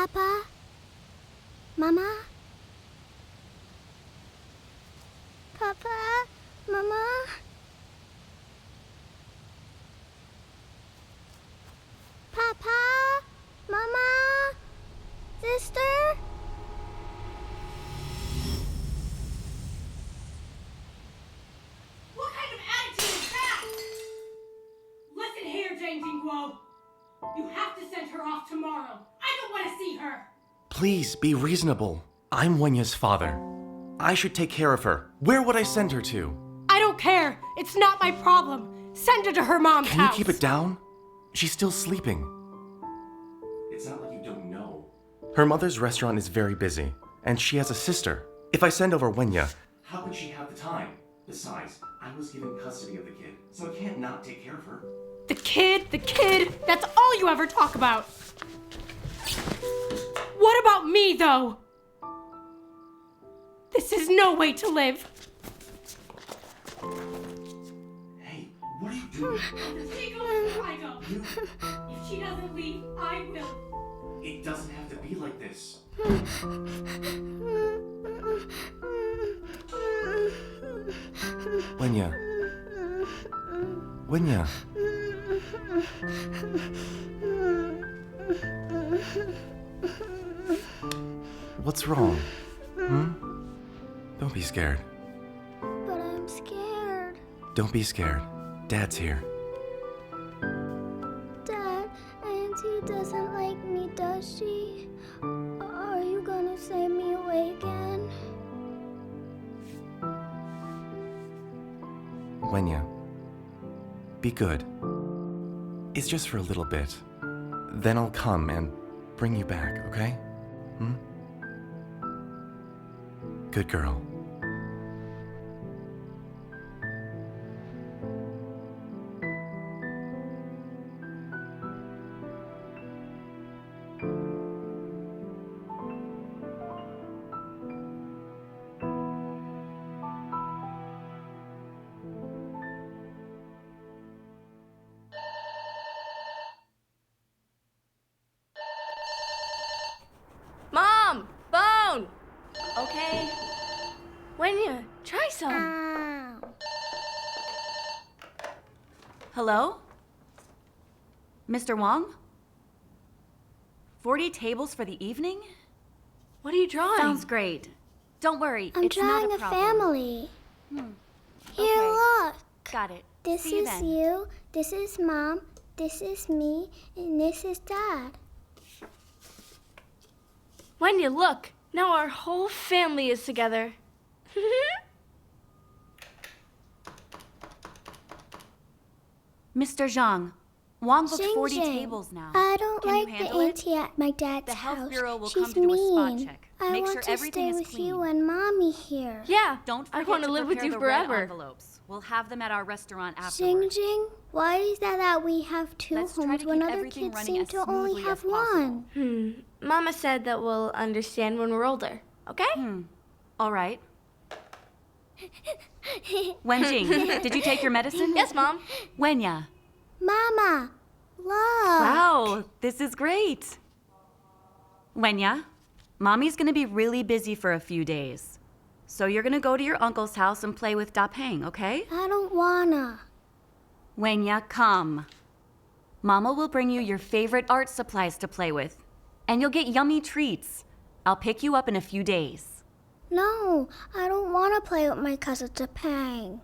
Papa? Mama? Papa? Mama? Papa? Mama? Sister? What kind of attitude is that? Listen here, Jane Jingguo. You have to send her off tomorrow. I don't want to see her. Please be reasonable. I'm Wenya's father. I should take care of her. Where would I send her to? I don't care. It's not my problem. Send her to her mom's Can you house. keep it down? She's still sleeping. It's not like you don't know. Her mother's restaurant is very busy, and she has a sister. If I send over Wenya, how could she have the time? Besides, I was given custody of the kid, so I can't not take care of her. The kid. That's all you ever talk about. What about me, though? This is no way to live. Hey, what are you doing? She goes, I go. If she doesn't leave, I will. It doesn't have to be like this. Wenya. Wenya. What's wrong? Don't be scared. But I'm scared. Don't be scared. Dad's here. Dad, Auntie doesn't like me, does she? Are you gonna send me away again? Wenya, be good. It's just for a little bit. Then I'll come and bring you back, okay? Good girl. Mom! Phone! Okay. Wenya, try some. Ow. Hello? Mr. Wong? 40 tables for the evening? What are you drawing? Sounds great. Don't worry, I'm it's drawing not a a problem. family. Here, Okay. look. Got it. This See you is then. you, this is Mom, this is me, and this is Dad. Wenya, look. Now our whole family is together. Mr. Zhang, Wong booked 40 Xing. tables now. I don't Can you like the handle it? auntie at my dad's The health house. bureau will She's come to do a mean. spot check. I Make want sure to everything stay is with you clean. and Mommy here. Yeah. Don't I forget want to to live with prepare you the red forever. envelopes. We'll have them at our restaurant Xing afterwards. Jing, why is that we have two Let's try homes to when keep other everything kids running seem as to only smoothly have as possible. one? Mama said that we'll understand when we're older. Okay? All right. Wenjing, did you take your medicine? Yes, Mom. Wenya. Mama, look. Wow, this is great. Wenya, Mommy's gonna be really busy for a few days. So you're gonna go to your uncle's house and play with Da Peng, okay? I don't wanna. Wenya, come. Mama will bring you your favorite art supplies to play with. And you'll get yummy treats. I'll pick you up in a few days. No, I don't want to play with my cousin Topang.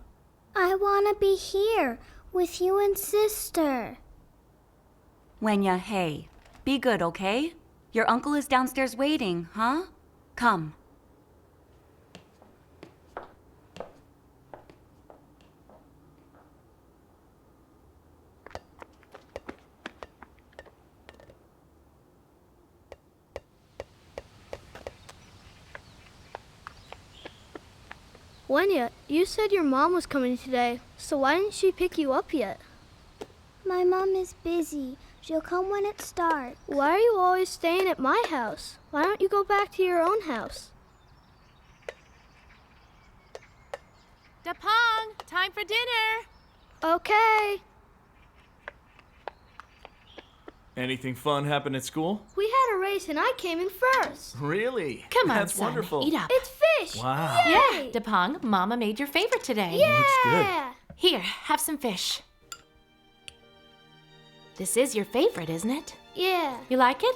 I want to be here with you and sister. Wenya, hey, be good, okay? Your uncle is downstairs waiting, huh? Come. Wenya, you said your mom was coming today, so why didn't she pick you up yet? My mom is busy. She'll come when it starts. Why are you always staying at my house? Why don't you go back to your own house? Dapong, time for dinner. Okay. Anything fun happen at school? We had a race and I came in first. Really? Come on, That's son. wonderful. Eat up. It's fish. Wow. Yeah, DePong, Mama made your favorite today. Yeah. Here, have some fish. This is your favorite, isn't it? Yeah. You like it?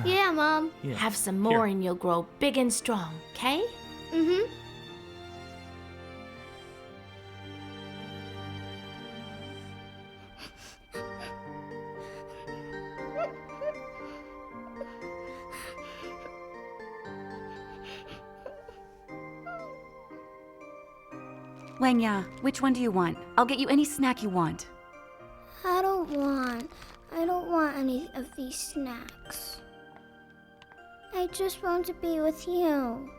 Yeah, Mom. Yeah. Have some more Here. and you'll grow big and strong, okay? Mm-hmm. Wenya, which one do you want? I'll get you any snack you want. I don't want any of these snacks. I just want to be with you.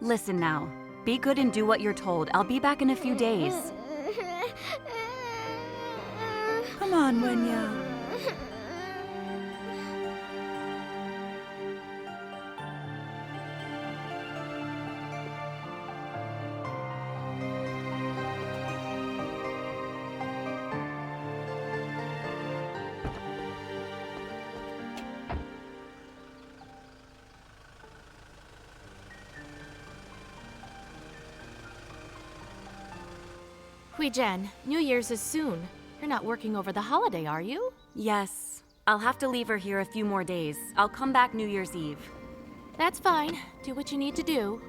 Listen now. Be good and do what you're told. I'll be back in a few days. Come on, Wenya. Hui Jen, New Year's is soon. You're not working over the holiday, are you? Yes. I'll have to leave her here a few more days. I'll come back New Year's Eve. That's fine. Do what you need to do.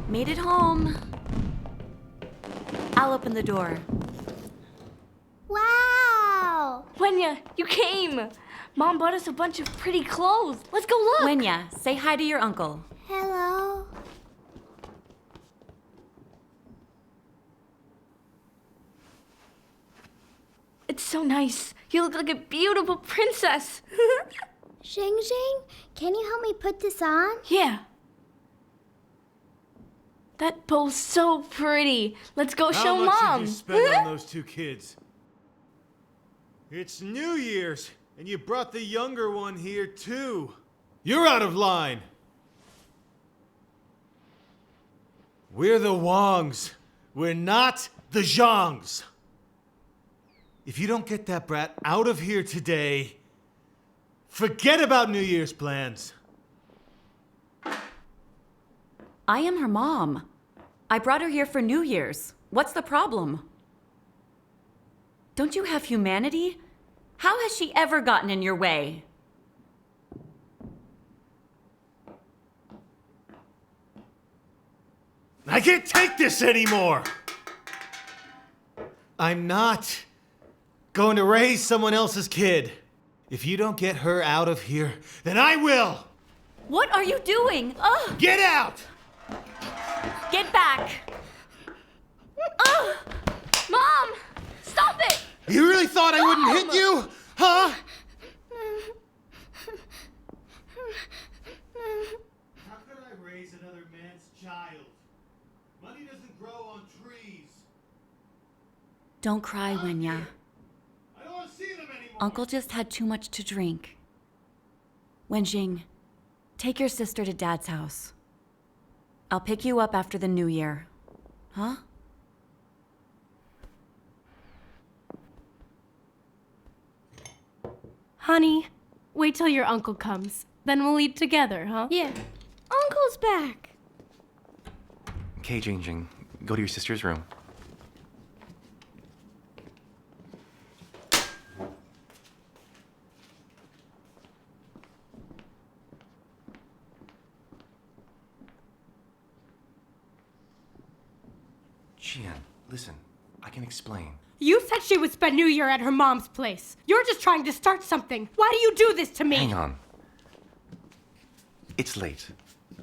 Made it home. I'll open the door. Wow! Wenya, you came! Mom bought us a bunch of pretty clothes. Let's go look! Wenya, say hi to your uncle. Hello. It's so nice. You look like a beautiful princess. Xing Xing, can you help me put this on? Yeah. That bow's so pretty. Let's go show How much Mom. did you spend on those two kids? It's New Year's, and you brought the younger one here too. You're out of line. We're the Wongs. We're not the Zhangs. If you don't get that brat out of here today, forget about New Year's plans. I am her mom. I brought her here for New Year's. What's the problem? Don't you have humanity? How has she ever gotten in your way? I can't take this anymore! I'm not going to raise someone else's kid. If you don't get her out of here, then I will! What are you doing? Ugh! Get out! Get back! Ugh! Mom! Stop it! You really thought I wouldn't hit you? Huh? How could I raise another man's child? Money doesn't grow on trees. Don't cry, Wenya. I don't want to see them anymore. Uncle just had too much to drink. Wenjing, take your sister to Dad's house. I'll pick you up after the New Year. Huh? Honey, wait till your uncle comes. Then we'll eat together, huh? Yeah. Uncle's back. Okay, Jing, go to your sister's room. Jian, listen, I can explain. You said she would spend New Year at her mom's place. You're just trying to start something. Why do you do this to me? Hang on. It's late.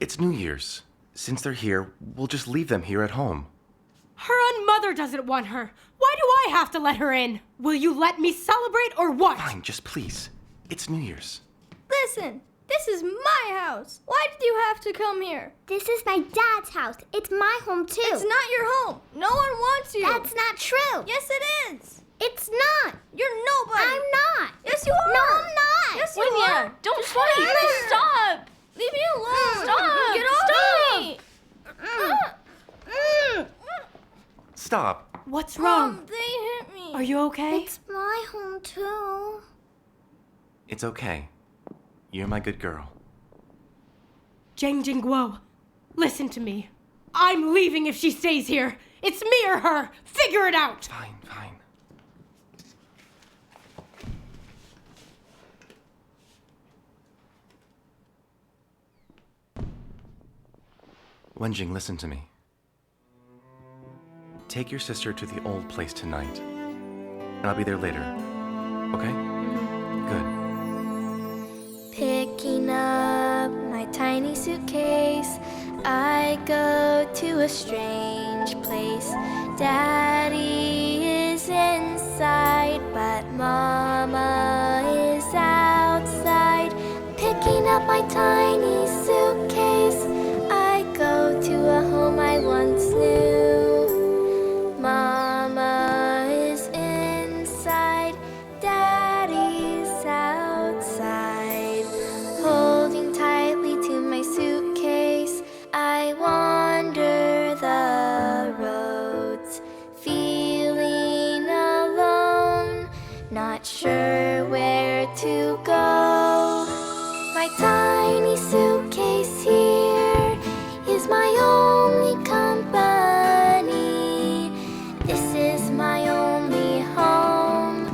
It's New Year's. Since they're here, we'll just leave them here at home. Her own mother doesn't want her. Why do I have to let her in? Will you let me celebrate or what? Fine, just please. It's New Year's. Listen, this is my house. Why did you have to come here? This is my dad's house. It's my home too. It's not your home. No one wants you. That's not true. Yes, it is. It's not. You're nobody. I'm not. Yes, you are. No, I'm not. Yes, you Wenya, are. don't Just fight. come here. Stop. Leave me alone. Stop. Get off Stop. me. Stop. What's wrong? Mom, they hit me. Are you okay? It's my home too. It's okay. You're my good girl. Jang Jingguo, listen to me. I'm leaving if she stays here. It's me or her. Figure it out. Fine, fine. Wenjing, listen to me. Take your sister to the old place tonight, and I'll be there later. Okay? Good. Picking up my tiny suitcase, I go to a strange place. Daddy is inside, but Mama is outside. Picking up my tiny suitcase, I go to a home I once knew. Mama is inside, Daddy's outside. Holding tightly to my suitcase, I wander the roads, feeling alone, not sure where to go. My tiny suitcase here is my only company. This is my only home,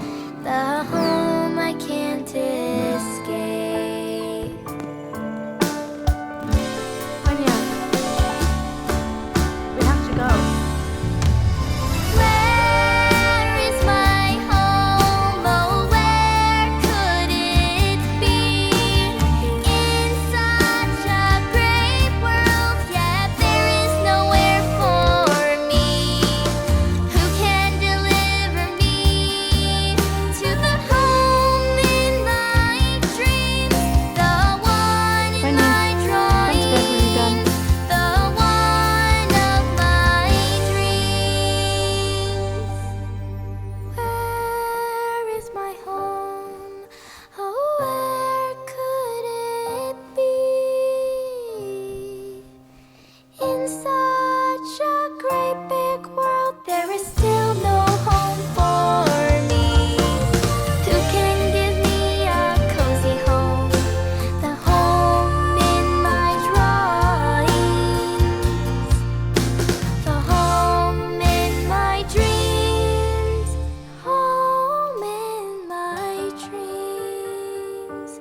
the home I can't escape. Wenya, we have to go. Where is my home? Oh, where could it be? In such a great world, yet there is nowhere for me. Who can deliver me to the home in my dreams? The one in Wenya, my drawing. let's go when you're done. The one of my dreams. Where is my home? Oh, where could it be? In such a great big world, there is still no home for me. Who can give me a cozy home? The home in my drawings. The home in my dreams. Home in my dreams.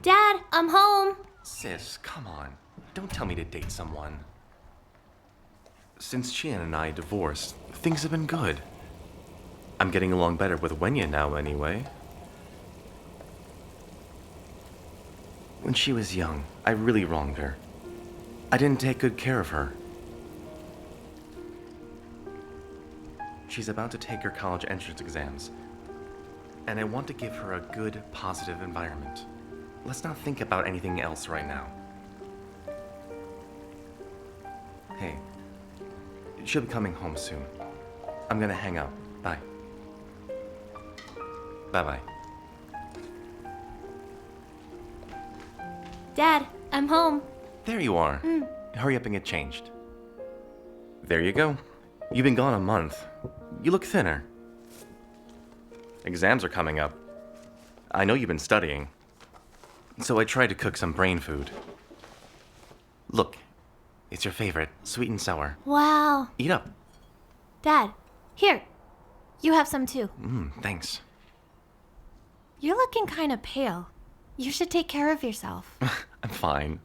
Dad, I'm home. Sis, come on. Don't tell me to date someone. Since Qian and I divorced, things have been good. I'm getting along better with Wenya now, anyway. When she was young, I really wronged her. I didn't take good care of her. She's about to take her college entrance exams, and I want to give her a good, positive environment. Let's not think about anything else right now. Hey, she'll be coming home soon. I'm gonna hang out. Bye. Bye-bye. Dad, I'm home. There you are. Hurry up and get changed. There you go. You've been gone a month. You look thinner. Exams are coming up. I know you've been studying. So I tried to cook some brain food. Look, it's your favorite, sweet and sour. Wow. Eat up. Dad, here. You have some too. Thanks. You're looking kind of pale. You should take care of yourself. I'm fine.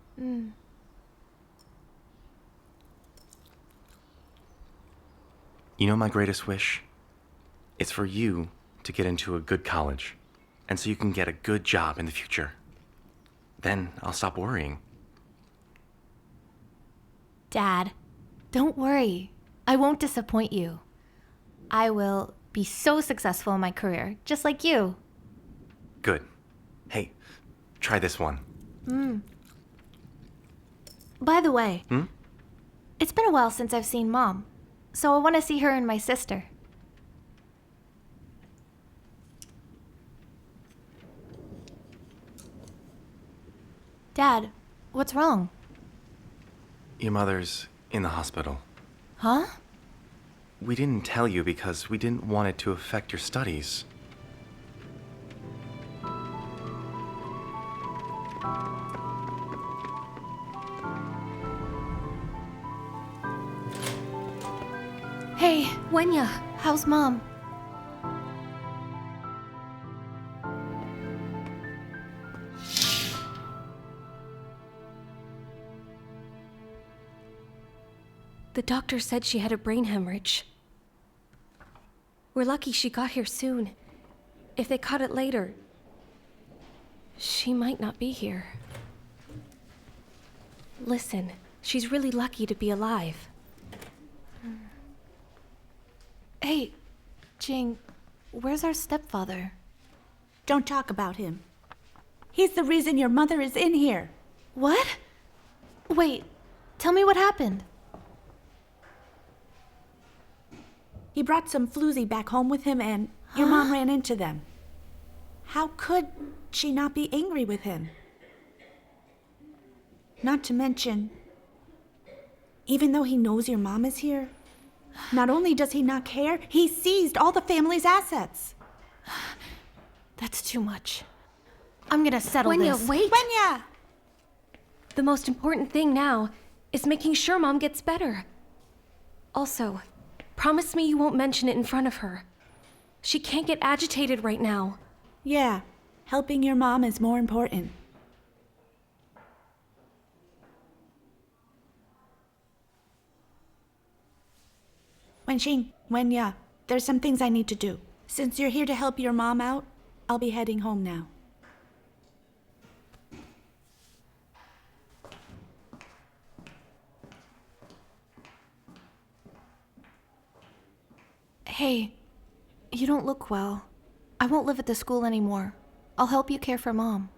You know my greatest wish? It's for you to get into a good college, and so you can get a good job in the future. Then I'll stop worrying. Dad, don't worry. I won't disappoint you. I will be so successful in my career, just like you. Good. Hey, try this one. By the way, it's been a while since I've seen Mom, so I want to see her and my sister. Dad, what's wrong? Your mother's in the hospital. Huh? We didn't tell you because we didn't want it to affect your studies. Hey, Wenya, how's Mom? The doctor said she had a brain hemorrhage. We're lucky she got here soon. If they caught it later, she might not be here. Listen, she's really lucky to be alive. Hey, Jing, where's our stepfather? Don't talk about him. He's the reason your mother is in here. What? Wait, tell me what happened. He brought some floozy back home with him and your mom ran into them. How could she not be angry with him? Not to mention, even though he knows your mom is here, not only does he not care, he seized all the family's assets. That's too much. I'm gonna settle Wenya, this. wait! Wenya! The most important thing now is making sure Mom gets better. Also, promise me you won't mention it in front of her. She can't get agitated right now. Yeah, helping your mom is more important. Wenxing, Wenya, there's some things I need to do. Since you're here to help your mom out, I'll be heading home now. Hey, you don't look well. I won't live at the school anymore. I'll help you care for Mom.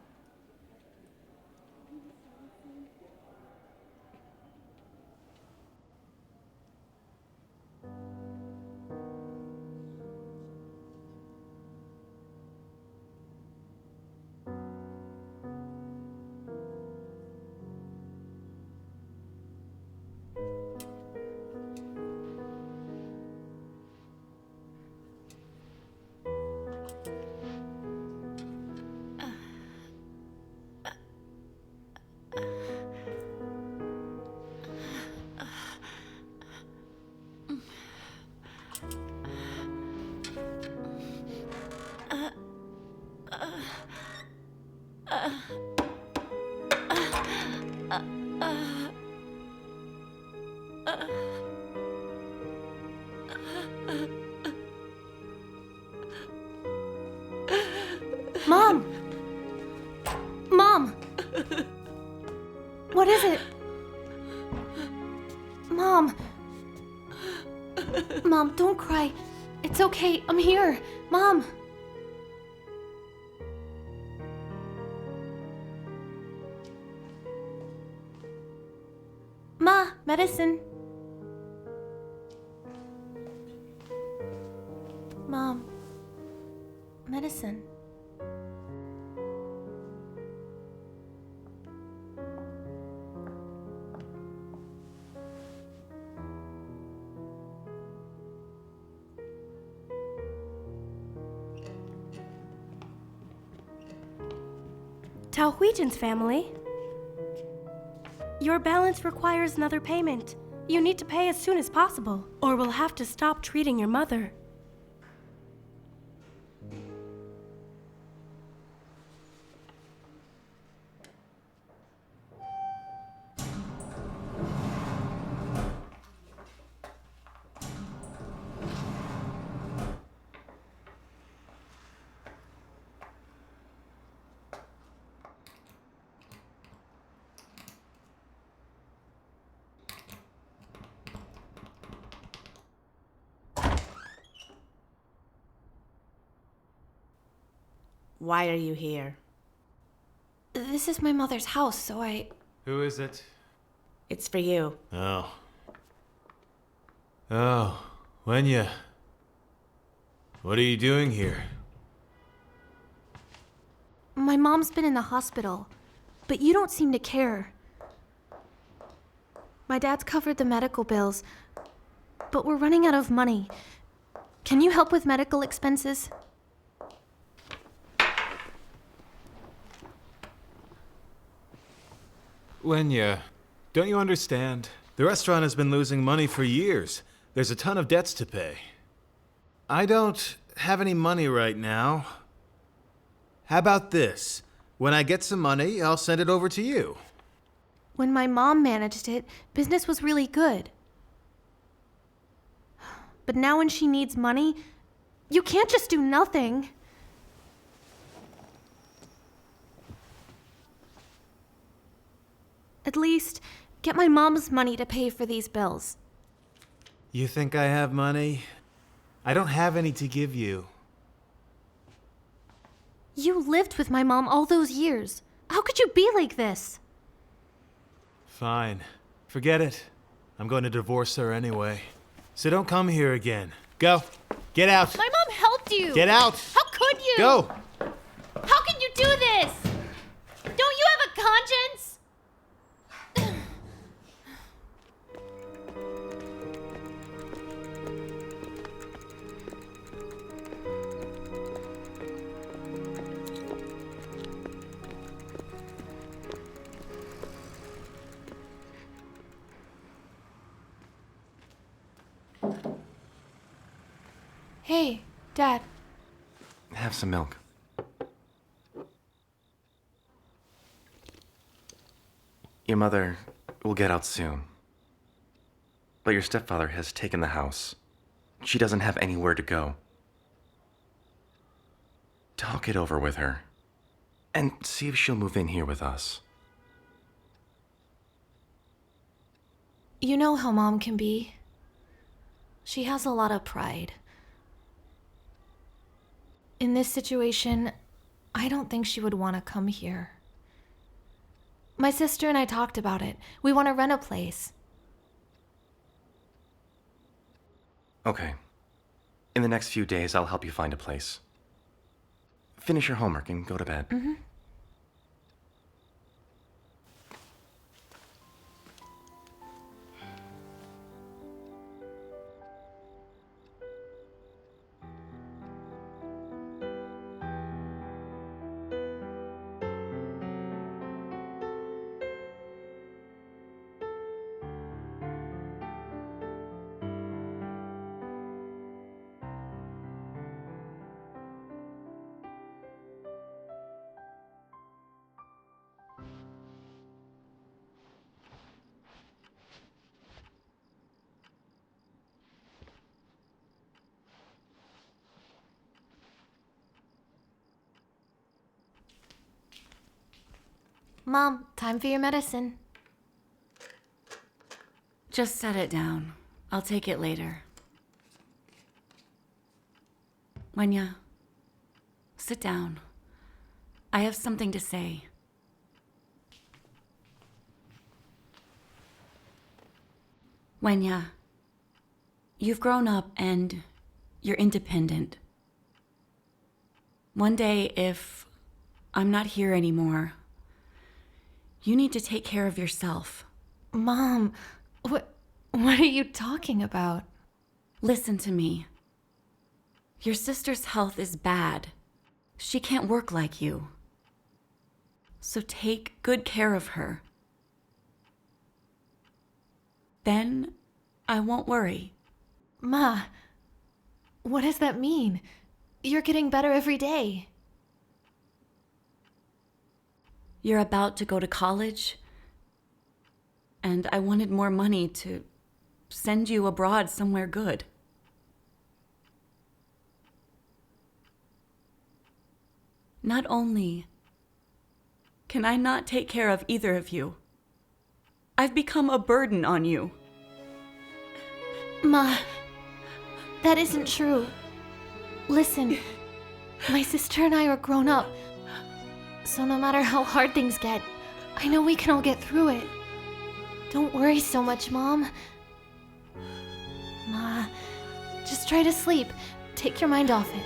Mom! Mom! What is it? Mom! Mom, don't cry. It's okay. I'm here. Mom! Ma, medicine. Mom, medicine. Tao Huijin's family. Your balance requires another payment. You need to pay as soon as possible, or we'll have to stop treating your mother. Why are you here? This is my mother's house, so I... Who is it? It's for you. Oh. Oh, Wenya. What are you doing here? My mom's been in the hospital, but you don't seem to care. My dad's covered the medical bills, but we're running out of money. Can you help with medical expenses? Wenya, don't you understand? The restaurant has been losing money for years. There's a ton of debts to pay. I don't have any money right now. How about this? When I get some money, I'll send it over to you. When my mom managed it, business was really good. But now when she needs money, you can't just do nothing. At least, get my mom's money to pay for these bills. You think I have money? I don't have any to give you. You lived with my mom all those years. How could you be like this? Fine. Forget it. I'm going to divorce her anyway. So don't come here again. Go. Get out. My mom helped you! Get out. How could you? Go. How can you do this? Don't you have a conscience? Hey, Dad. Have some milk. Your mother will get out soon. But your stepfather has taken the house. She doesn't have anywhere to go. Talk it over with her. And see if she'll move in here with us. You know how Mom can be. She has a lot of pride. In this situation, I don't think she would want to come here. My sister and I talked about it. We want to rent a place. Okay. In the next few days, I'll help you find a place. Finish your homework and go to bed. Mm-hmm. Mom, time for your medicine. Just set it down. I'll take it later. Wenya, sit down. I have something to say. Wenya, you've grown up and you're independent. One day, if I'm not here anymore, you need to take care of yourself. Mom, what are you talking about? Listen to me. Your sister's health is bad. She can't work like you. So take good care of her. Then I won't worry. Ma, what does that mean? You're getting better every day. You're about to go to college, and I wanted more money to send you abroad somewhere good. Not only can I not take care of either of you, I've become a burden on you. Ma, that isn't true. Listen, My sister and I are grown up. So no matter how hard things get, I know we can all get through it. Don't worry so much, Mom. Ma, just try to sleep. Take your mind off it.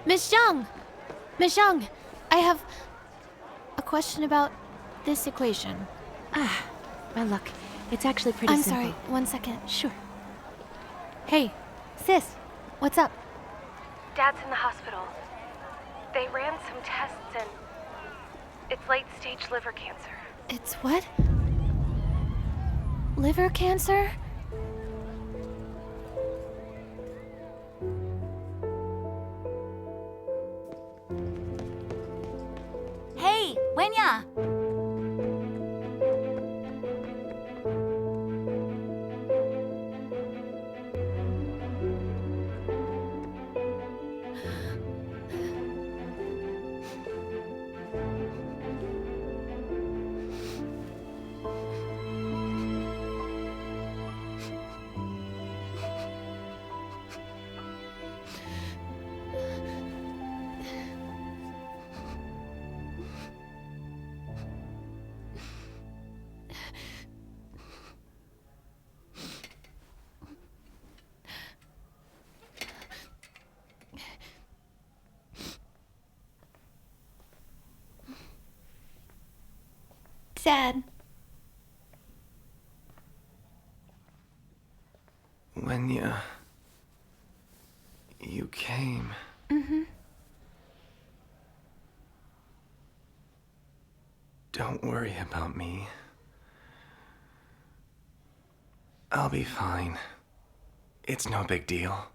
Miss Zhang! Miss Zhang, I have a question about this equation. My luck. It's actually pretty I'm simple. sorry, 1 second. Sure. Hey, sis, what's up? Dad's in the hospital. They ran some tests and it's late-stage liver cancer. It's what? Liver cancer? Hey, Wenya! Dad. Wenya, you came. Mm-hmm. Don't worry about me. I'll be fine. It's no big deal.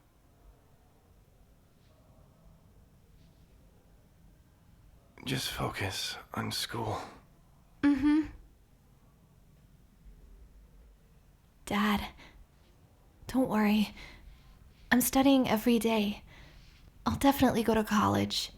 Just focus on school. Mm-hmm. Dad, don't worry. I'm studying every day. I'll definitely go to college.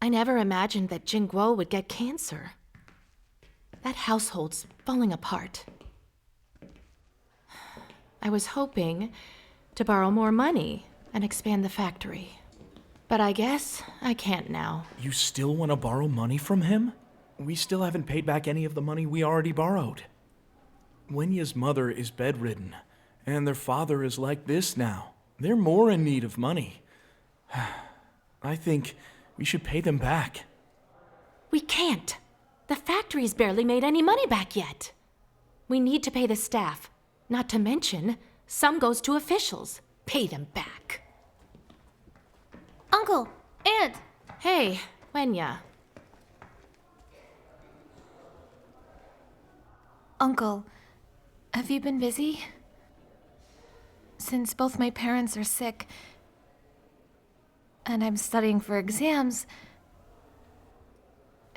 I never imagined that Jingguo would get cancer. That household's falling apart. I was hoping to borrow more money and expand the factory. But I guess I can't now. You still want to borrow money from him? We still haven't paid back any of the money we already borrowed. Wenya's mother is bedridden, and their father is like this now. They're more in need of money. I think we should pay them back. We can't. The factory's barely made any money back yet. We need to pay the staff. Not to mention, some goes to officials. Pay them back. Uncle! Aunt! Hey, Wenya. Uncle, have you been busy? Since both my parents are sick, and I'm studying for exams,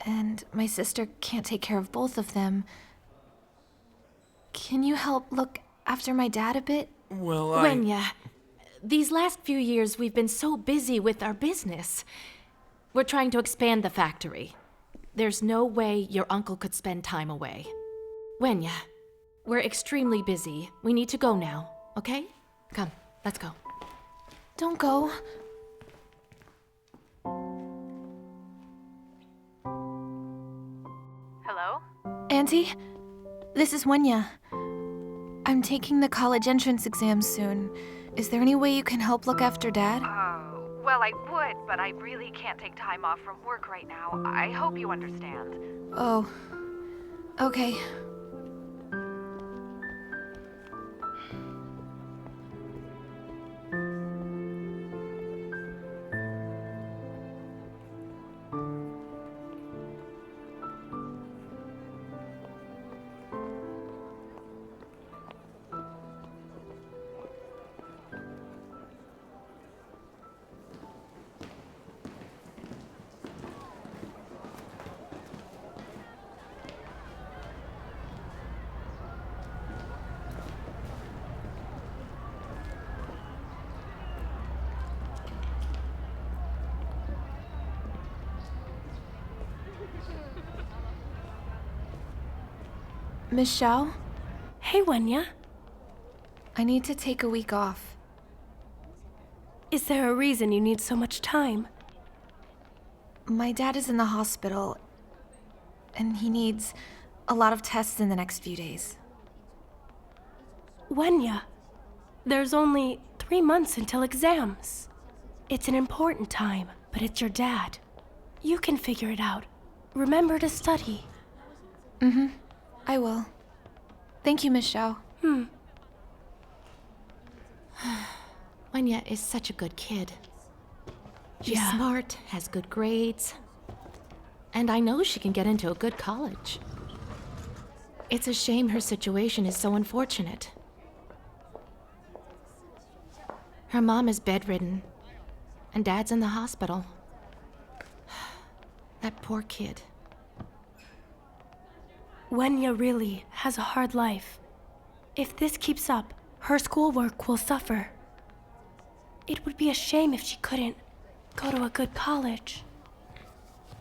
and my sister can't take care of both of them, can you help look after my dad a bit? Well, Wenya, these last few years we've been so busy with our business. We're trying to expand the factory. There's no way your uncle could spend time away. Wenya, we're extremely busy. We need to go now, okay? Come, let's go. Don't go. Hello? Auntie, this is Wenya. I'm taking the college entrance exam soon. Is there any way you can help look after Dad? Well, I would, but I really can't take time off from work right now. I hope you understand. Oh, okay. Miss Xiao? Hey, Wenya. I need to take a week off. Is there a reason you need so much time? My dad is in the hospital, and he needs a lot of tests in the next few days. Wenya, there's only 3 months until exams. It's an important time, but it's your dad. You can figure it out. Remember to study. Mm-hmm. I will. Thank you, Miss Xiao. Wenya is such a good kid. She's Yeah. smart, has good grades, and I know she can get into a good college. It's a shame her situation is so unfortunate. Her mom is bedridden, and Dad's in the hospital. That poor kid. Wenya really has a hard life. If this keeps up, her schoolwork will suffer. It would be a shame if she couldn't go to a good college.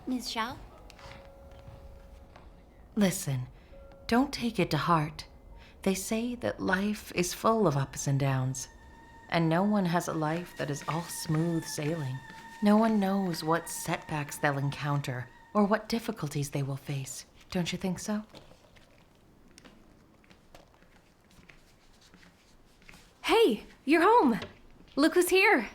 Ms. Xiao? Listen, don't take it to heart. They say that life is full of ups and downs, and no one has a life that is all smooth sailing. No one knows what setbacks they'll encounter or what difficulties they will face. Don't you think so? Hey, you're home. Look who's here.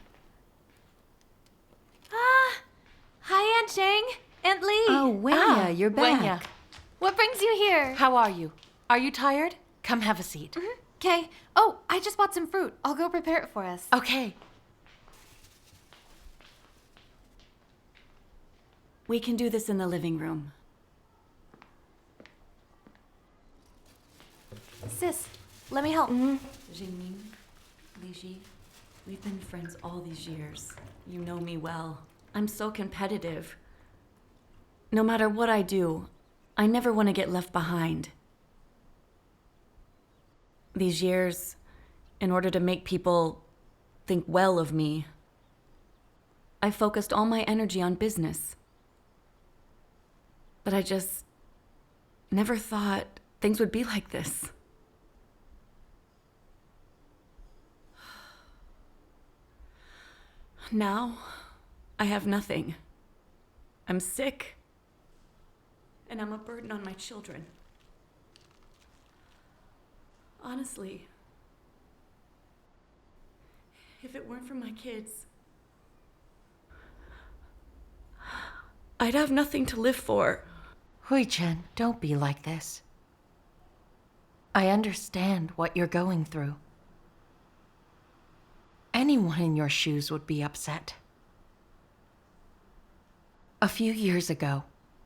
Hi, Aunt Zhang. Aunt Lee. Oh, Wenya, you're back. Wenya, What brings you here? how are you? Are you tired? Come have a seat. Okay. Oh, I just bought some fruit. I'll go prepare it for us. Okay. We can do this in the living room. Sis, let me help. Jingming, Liji, we've been friends all these years. You know me well. I'm so competitive. No matter what I do, I never want to get left behind. These years, in order to make people think well of me, I focused all my energy on business. But I just never thought things would be like this. Now, I have nothing. I'm sick. And I'm a burden on my children. Honestly, if it weren't for my kids, I'd have nothing to live for. Hui Chen, don't be like this. I understand what you're going through. Anyone in your shoes would be upset. A few years ago,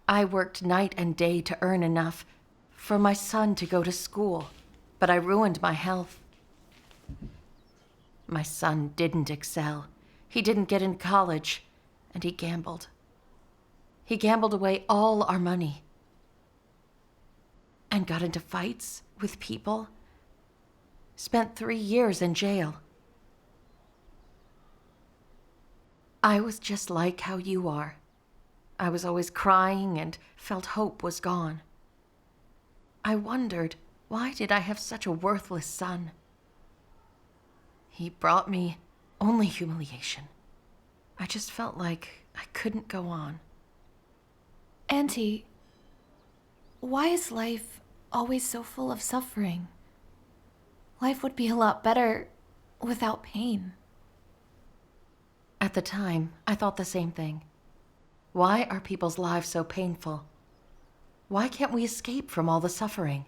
I worked night and day to earn enough for my son to go to school, but I ruined my health. My son didn't excel. He didn't get into college, and he gambled. He gambled away all our money and got into fights with people. Spent 3 years in jail. I was just like how you are. I was always crying and felt hope was gone. I wondered, why did I have such a worthless son? He brought me only humiliation. I just felt like I couldn't go on. Auntie, why is life always so full of suffering? Life would be a lot better without pain. At the time, I thought the same thing. Why are people's lives so painful? Why can't we escape from all the suffering?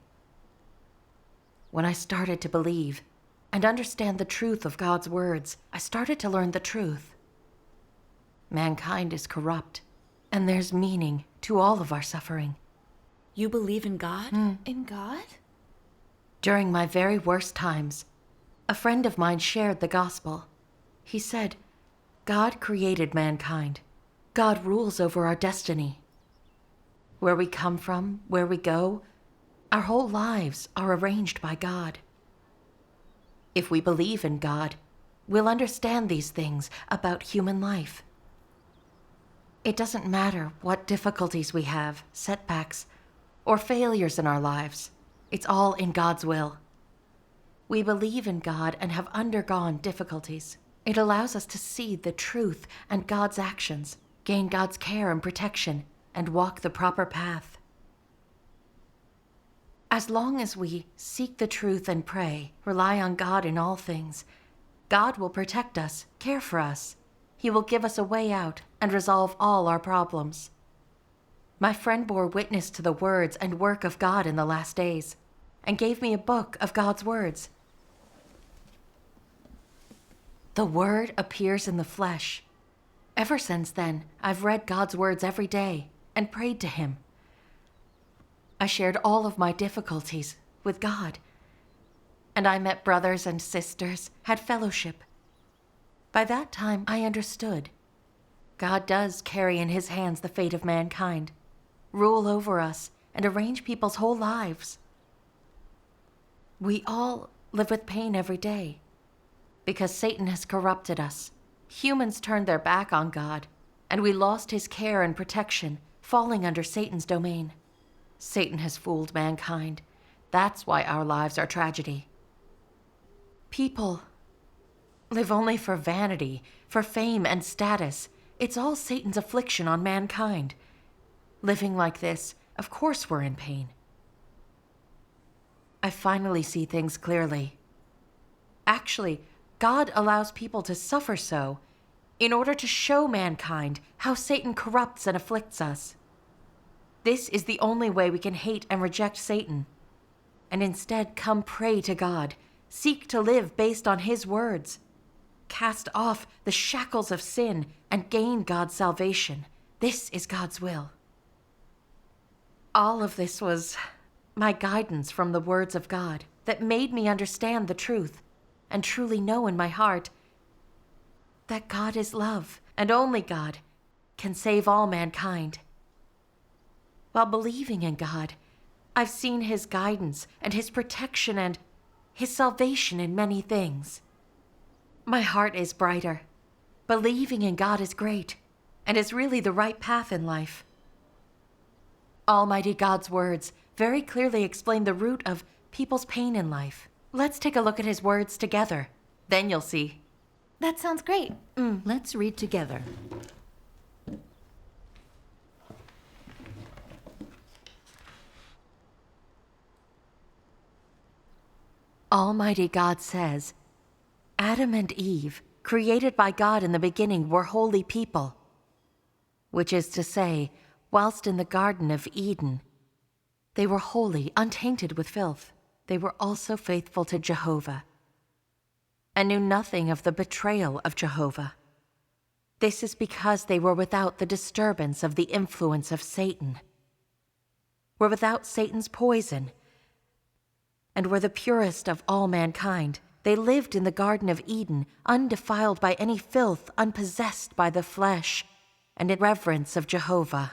When I started to believe and understand the truth of God's words, I started to learn the truth. Mankind is corrupt, and there's meaning to all of our suffering. You believe in God? In God? During my very worst times, a friend of mine shared the gospel. He said, God created mankind. God rules over our destiny. Where we come from, where we go, our whole lives are arranged by God. If we believe in God, we'll understand these things about human life. It doesn't matter what difficulties we have, setbacks, or failures in our lives. It's all in God's will. We believe in God and have undergone difficulties. It allows us to see the truth and God's actions, gain God's care and protection, and walk the proper path. As long as we seek the truth and pray, rely on God in all things, God will protect us, care for us. He will give us a way out and resolve all our problems. My friend bore witness to the words and work of God in the last days, and gave me a book of God's words. The Word appears in the flesh. Ever since then, I've read God's words every day and prayed to Him. I shared all of my difficulties with God, and I met brothers and sisters, had fellowship. By that time, I understood. God does carry in His hands the fate of mankind, rule over us, and arrange people's whole lives. We all live with pain every day, because Satan has corrupted us. Humans turned their back on God, and we lost His care and protection, falling under Satan's domain. Satan has fooled mankind. That's why our lives are tragedy. People live only for vanity, for fame and status. It's all Satan's affliction on mankind. Living like this, of course we're in pain. I finally see things clearly. Actually, God allows people to suffer so in order to show mankind how Satan corrupts and afflicts us. This is the only way we can hate and reject Satan, and instead come pray to God, seek to live based on His words, cast off the shackles of sin, and gain God's salvation. This is God's will. All of this was my guidance from the words of God that made me understand the truth and truly know in my heart that God is love, and only God can save all mankind. While believing in God, I've seen His guidance and His protection and His salvation in many things. My heart is brighter. Believing in God is great and is really the right path in life. Almighty God's words very clearly explain the root of people's pain in life. Let's take a look at his words together. Then you'll see. That sounds great. Let's read together. Almighty God says, Adam and Eve, created by God in the beginning, were holy people. Which is to say, whilst in the Garden of Eden, they were holy, untainted with filth. They were also faithful to Jehovah, and knew nothing of the betrayal of Jehovah. This is because they were without the disturbance of the influence of Satan, were without Satan's poison, and were the purest of all mankind. They lived in the Garden of Eden, undefiled by any filth, unpossessed by the flesh, and in reverence of Jehovah.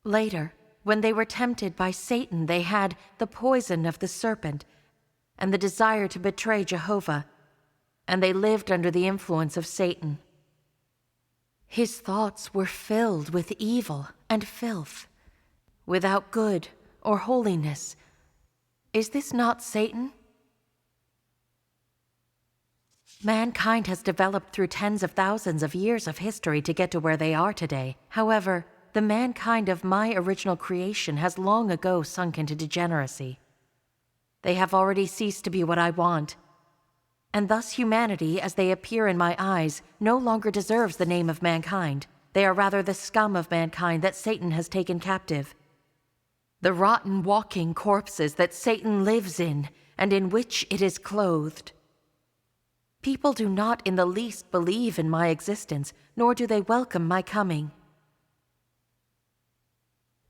Later, when they were tempted by Satan, they had the poison of the serpent and the desire to betray Jehovah, and they lived under the influence of Satan. His thoughts were filled with evil and filth, without good or holiness. Is this not Satan? Mankind has developed through tens of thousands of years of history to get to where they are today. However, the mankind of my original creation has long ago sunk into degeneracy. They have already ceased to be what I want, and thus humanity, as they appear in my eyes, no longer deserves the name of mankind. They are rather the scum of mankind that Satan has taken captive. The rotten walking corpses that Satan lives in, and in which it is clothed. People do not in the least believe in my existence, nor do they welcome my coming.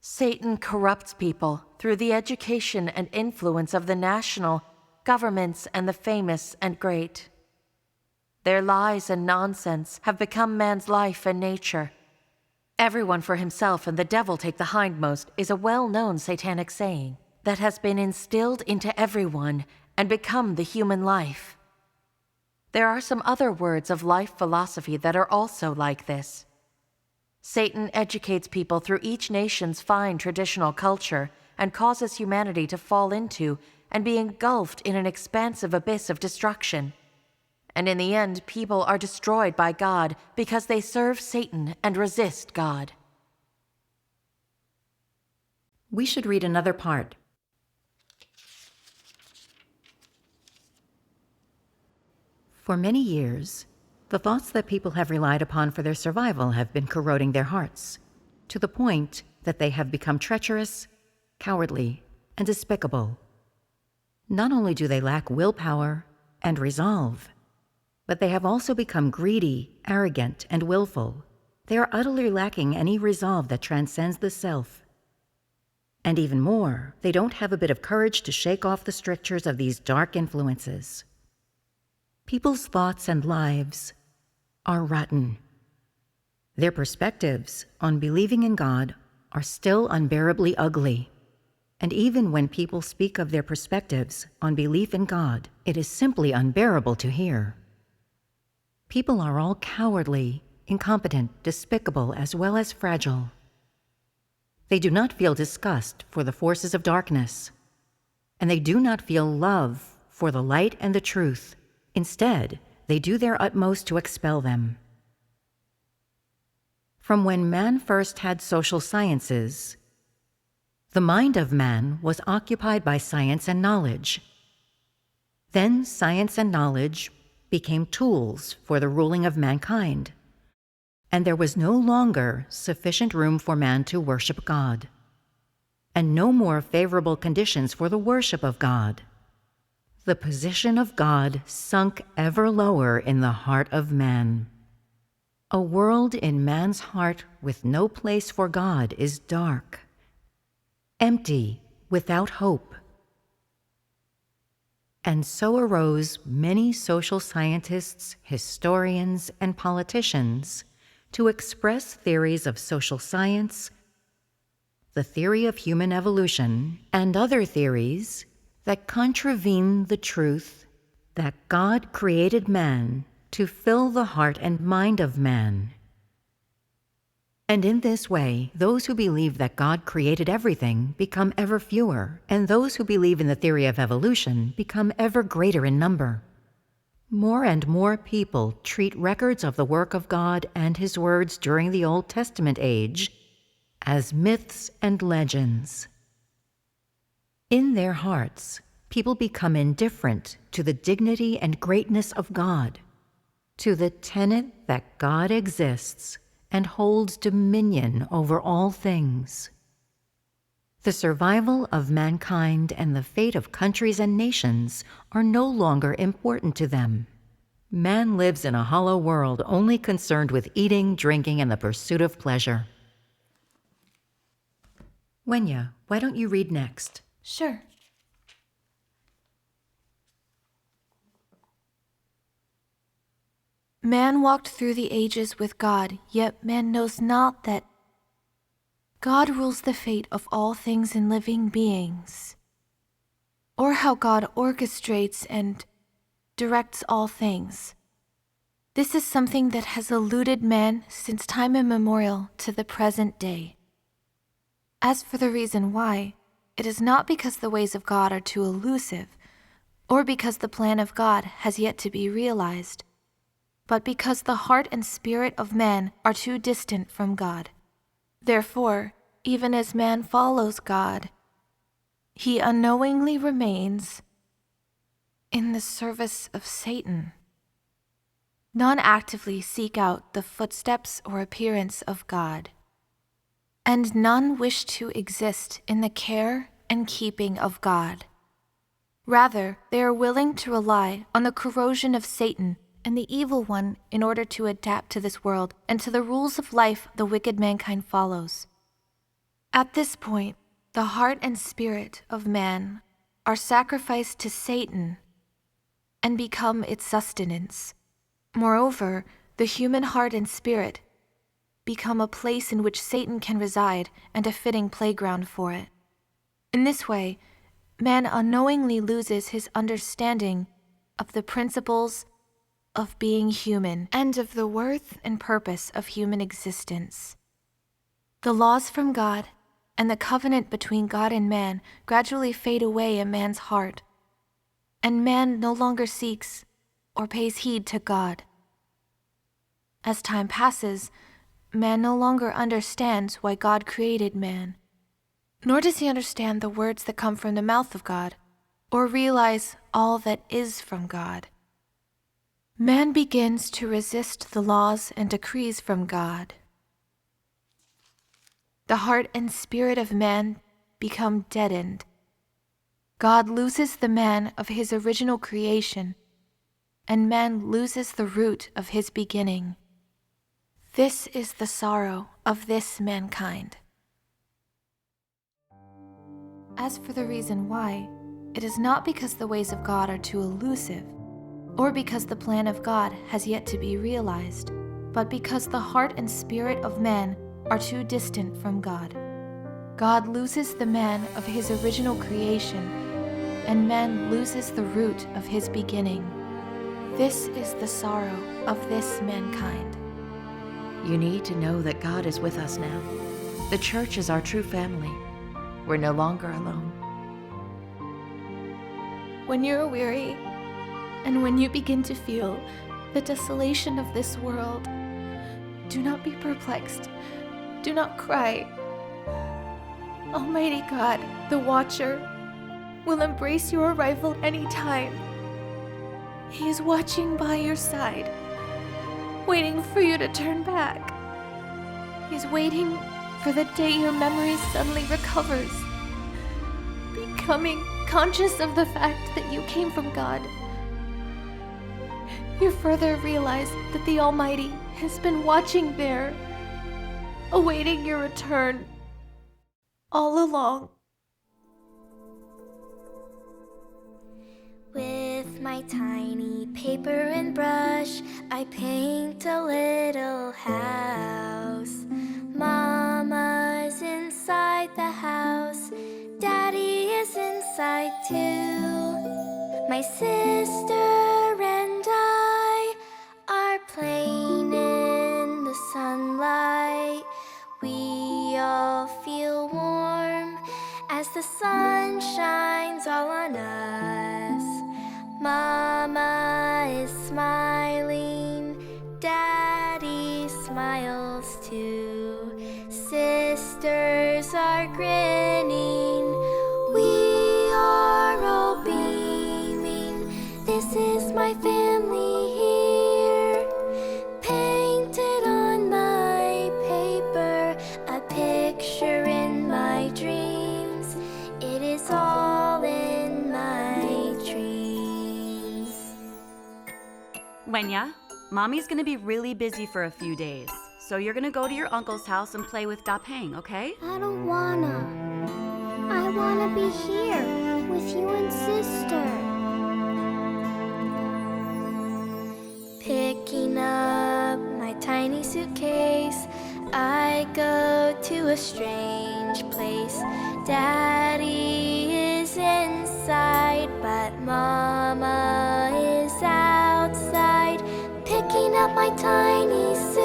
Satan corrupts people through the education and influence of the national governments and the famous and great. Their lies and nonsense have become man's life and nature. Everyone for himself and the devil take the hindmost is a well-known satanic saying that has been instilled into everyone and become the human life. There are some other words of life philosophy that are also like this. Satan educates people through each nation's fine traditional culture and causes humanity to fall into and be engulfed in an expansive abyss of destruction. And in the end, people are destroyed by God because they serve Satan and resist God. We should read another part. For many years, the thoughts that people have relied upon for their survival have been corroding their hearts, to the point that they have become treacherous, cowardly, and despicable. Not only do they lack willpower and resolve, but they have also become greedy, arrogant, and willful. They are utterly lacking any resolve that transcends the self. And even more, they don't have a bit of courage to shake off the strictures of these dark influences. People's thoughts and lives are rotten. Their perspectives on believing in God are still unbearably ugly. And even when people speak of their perspectives on belief in God, it is simply unbearable to hear. People are all cowardly, incompetent, despicable, as well as fragile. They do not feel disgust for the forces of darkness, and they do not feel love for the light and the truth. Instead, they do their utmost to expel them. From when man first had social sciences, the mind of man was occupied by science and knowledge. Then science and knowledge became tools for the ruling of mankind, and there was no longer sufficient room for man to worship God, and no more favorable conditions for the worship of God. The position of God sunk ever lower in the heart of man. A world in man's heart with no place for God is dark, empty, without hope. And so arose many social scientists, historians, and politicians to express theories of social science, the theory of human evolution, and other theories that contravene the truth that God created man to fill the heart and mind of man. And in this way, those who believe that God created everything become ever fewer, and those who believe in the theory of evolution become ever greater in number. More and more people treat records of the work of God and His words during the Old Testament age as myths and legends. In their hearts, people become indifferent to the dignity and greatness of God, to the tenet that God exists and holds dominion over all things. The survival of mankind and the fate of countries and nations are no longer important to them. Man lives in a hollow world only concerned with eating, drinking, and the pursuit of pleasure. Wenya, why don't you read next? Sure. Man walked through the ages with God, yet man knows not that God rules the fate of all things and living beings, or how God orchestrates and directs all things. This is something that has eluded man since time immemorial to the present day. As for the reason why, it is not because the ways of God are too elusive, or because the plan of God has yet to be realized, but because the heart and spirit of man are too distant from God. Therefore, even as man follows God, he unknowingly remains in the service of Satan. None actively seek out the footsteps or appearance of God, and none wish to exist in the care and keeping of God. Rather, they are willing to rely on the corrosion of Satan and the evil one in order to adapt to this world and to the rules of life the wicked mankind follows. At this point, the heart and spirit of man are sacrificed to Satan and become its sustenance. Moreover, the human heart and spirit become a place in which Satan can reside and a fitting playground for it. In this way, man unknowingly loses his understanding of the principles of being human and of the worth and purpose of human existence. The laws from God and the covenant between God and man gradually fade away in man's heart, and man no longer seeks or pays heed to God. As time passes, man no longer understands why God created man, nor does he understand the words that come from the mouth of God, or realize all that is from God. Man begins to resist the laws and decrees from God. The heart and spirit of man become deadened. God loses the man of his original creation, and man loses the root of his beginning. This is the sorrow of this mankind. As for the reason why, it is not because the ways of God are too elusive, or because the plan of God has yet to be realized, but because the heart and spirit of man are too distant from God. God loses the man of his original creation, and man loses the root of his beginning. This is the sorrow of this mankind. You need to know that God is with us now. The church is our true family. We're no longer alone. When you're weary, and when you begin to feel the desolation of this world, do not be perplexed. Do not cry. Almighty God, the Watcher, will embrace your arrival any time. He is watching by your side, waiting for you to turn back. He's waiting for the day your memory suddenly recovers, becoming conscious of the fact that you came from God. You further realize that the Almighty has been watching there, awaiting your return all along. With my tiny paper and brush, I paint a little house. Mama's inside the house, Daddy is inside too. My sister and I are playing in the sunlight. the sun shines all on us. Mama is smiling, Daddy smiles too. Sisters are grinning, we are all beaming. This is my family here, painted on my paper, a picture in my dreams. It is all in my dreams. Wenya, Mommy's gonna be really busy for a few days. So you're gonna go to your uncle's house and play with Dapeng, okay? I don't wanna. I wanna be here with you and sister. Picking up my tiny suitcase, I go to a strange place. Daddy is inside, but Mama is outside. Picking up my tiny suitcase,